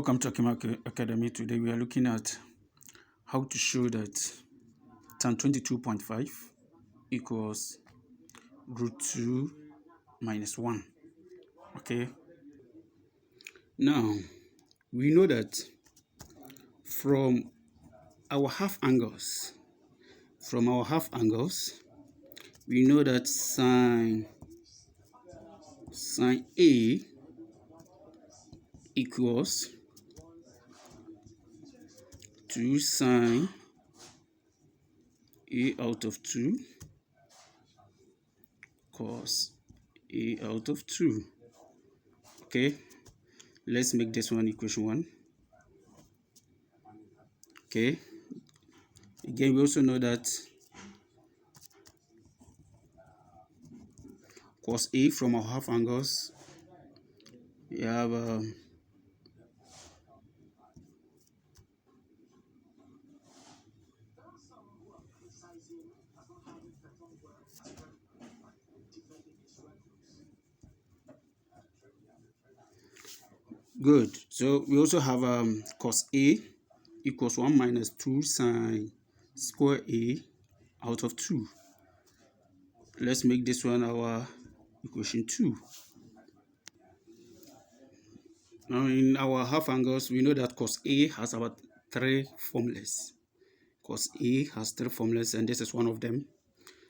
Welcome to Akima Academy. Today we are looking at how to show that tan22.5 equals root 2 minus 1. Okay. Now, we know that from our half angles, we know that sine A equals 2 sine A out of 2 cos A out of 2. Okay, let's make this one equation 1. Okay, again, we also know that cos A from our half angles, we have good. So we also have cos A equals 1 minus 2 sine square A out of 2. Let's make this one our equation 2. Now in our half angles, we know that cos A has about 3 formulas. Cos A has 3 formulas, and this is one of them.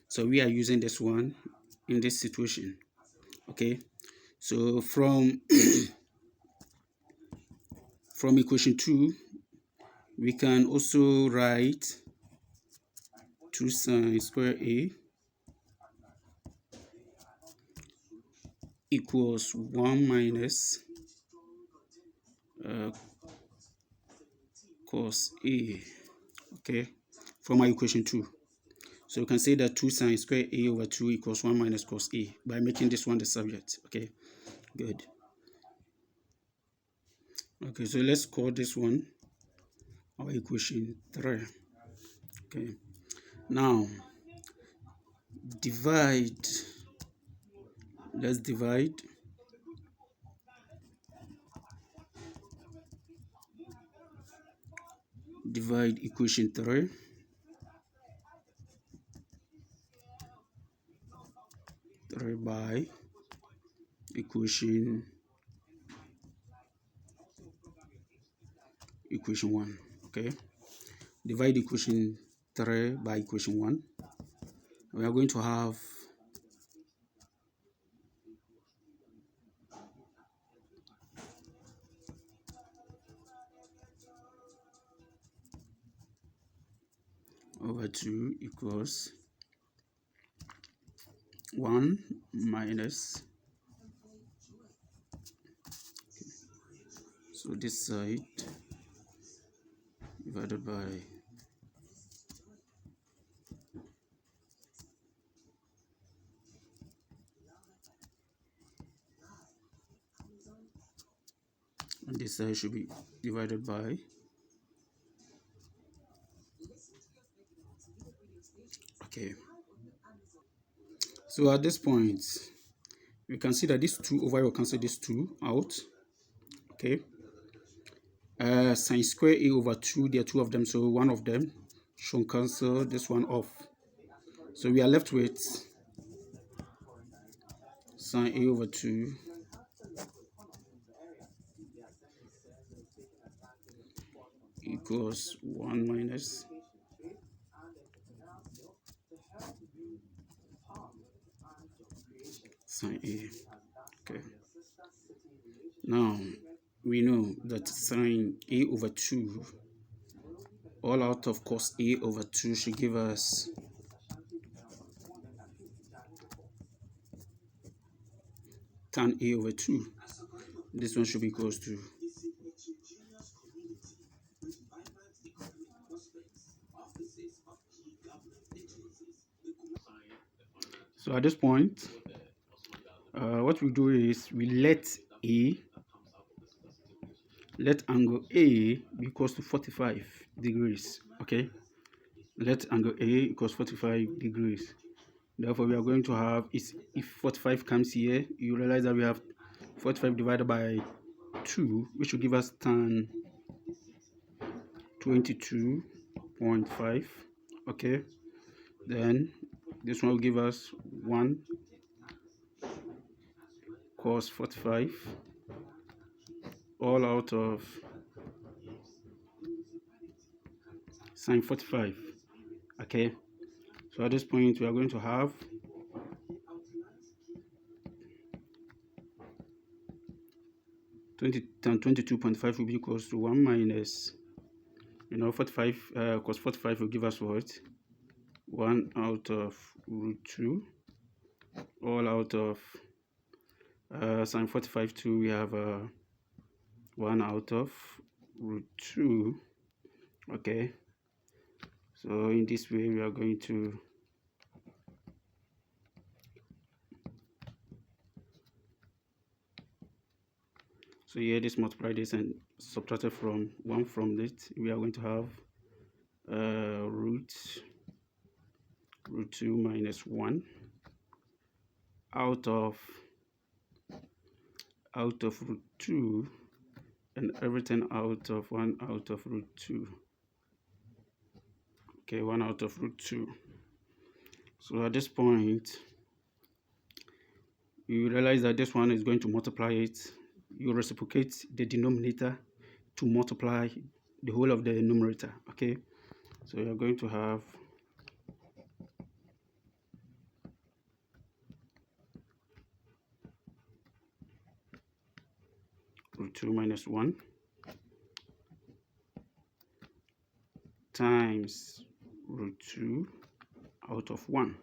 So we are using this one in this situation. Okay, so from from equation 2, we can also write 2 sine square A equals 1 minus cos A, okay, from our equation 2. So you can say that 2 sine square A over 2 equals 1 minus cos A by making this one the subject. Okay, good. Okay, so let's call this one our equation 3. Okay, now let's divide equation 3 by equation 1. Okay, divide equation 3 by equation 1. We are going to have over 2 equals 1 minus, so this side divided by and this side should be divided by, okay. So at this point, we can see that this 2 over here will cancel this 2 out. Okay, sine square A over 2, there are 2 of them, so one of them should cancel this one off. So we are left with sine A over 2 equals 1 minus sine A. Okay, now we know that sine A over 2 all out of cos A over 2 should give us tan A over 2. This one should be equals to so at this point, what we do is we let angle A be equals to 45 degrees. Okay, let angle A equals 45 degrees. Therefore, we are going to have, if 45 comes here, you realize that we have 45 divided by 2, which will give us tan 22.5. Okay, then this one will give us 1 cos 45, all out of sine 45. Okay, so at this point we are going to have tan 22.5 will be equals to 1 minus, 45, cos 45 will give us what? 1 out of root 2, all out of sine 45 2, we have 1 out of root 2. Okay, so in this way we are going to so here this multiply this and subtracted from 1 from it, we are going to have root 2 minus 1 out of root 2, and everything out of 1 out of root 2. Okay, 1 out of root 2. So at this point you realize that this one is going to multiply it. You reciprocate the denominator to multiply the whole of the numerator. Okay, so you're going to have root 2 minus 1 times root 2 out of 1.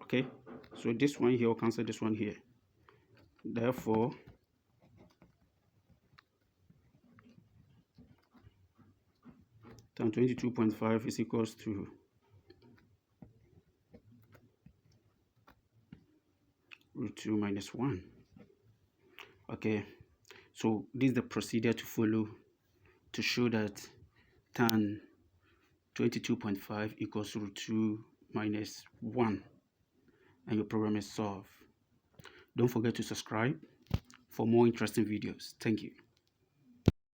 Okay, so this one here will cancel this one here. Therefore, tan 22.5 is equals to root 2 minus 1. Okay, so this is the procedure to follow to show that tan 22.5 equals root 2 minus 1, and your problem is solved. Don't forget to subscribe for more interesting videos. Thank you.